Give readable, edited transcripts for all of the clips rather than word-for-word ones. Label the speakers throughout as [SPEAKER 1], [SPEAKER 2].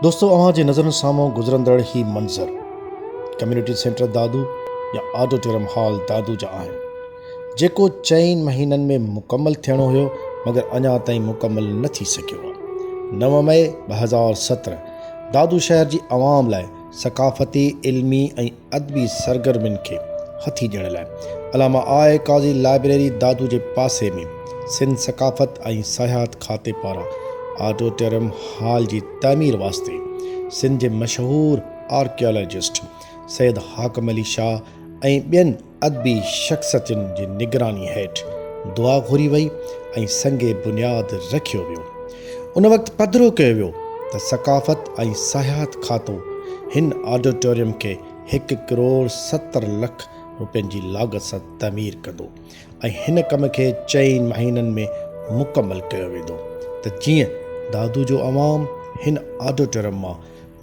[SPEAKER 1] दोस्तों अवां जे नज़रनि साम्हूं गुज़रंदड़ ही मंज़र कम्युनिटी सेंटर दादू या ऑडिटोरियम हॉल दादू जा आहिनि, जेको 4 महीननि में मुकमल थियणो हुयो मगर अञा ताईं मुकमल न थी सघियो आहे। 9 मई 2017 दादू शहर जी आवाम लाइ सकाफ़ती, इल्मी ऐं अदबी सरगर्मियुनि खे हथी ॾियण लाइ अलामा आए काज़ी लाइब्रेरी दादू जे पासे में सिंध सकाफ़त ऐं सयाहत खाते पारां ऑडिटोरियम हॉल जी तामीर वास्ते सिंध जे मशहूर आर्कियोलॉजिस्ट सैयद हाकम अली शाह ऐं ॿियनि अदबी शख़्सियतुनि जी निगरानी हेठि दुआ घुरी वई ऐं संगे बुनियाद रखियो वियो। उन वक़्तु पधिरो कयो वियो त सकाफ़त ऐं सयाहत खातो हिन ऑडिटोरियम खे 1,70,00,000 रुपयनि जी लागत सां तामीर कंदो ऐं हिन कम खे 4 महीननि में मुकमल कयो वेंदो त जीअं दादू जो अवाम हिन ऑडिटोरियम मां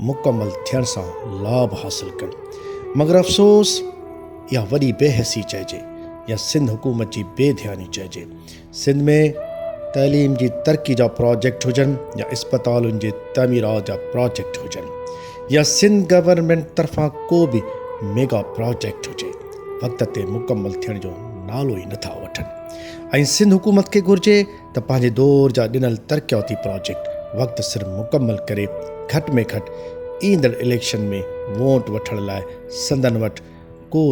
[SPEAKER 1] मुकमल थियण सां लाभ हासिल कनि। मगर अफ़सोस इहा वॾी बेहसी चइजे या सिंध हुकूमत जी बेध्यानी चइजे। सिंध में तइलीम जी तरक़ी जा प्रोजेक्ट हुजनि या इस्पतालुनि जे तामीरात जा प्रोजेक्ट हुजनि या सिंध गवर्नमेंट तरफ़ां को बि मेगा प्रोजेक्ट हुजे, वक़्त ते मुकमल थियण जो नालो ई नथा वठनि। ऐं सिंध हुकूमत खे घुर्जे त पंहिंजे दौर जा ॾिनल तरक़ियाती प्रोजेक्ट वक़्त सिर मुकमल करे घटि में घटि ईंदड़ इलेक्शन में वोट वठण लाइ संदन वटि को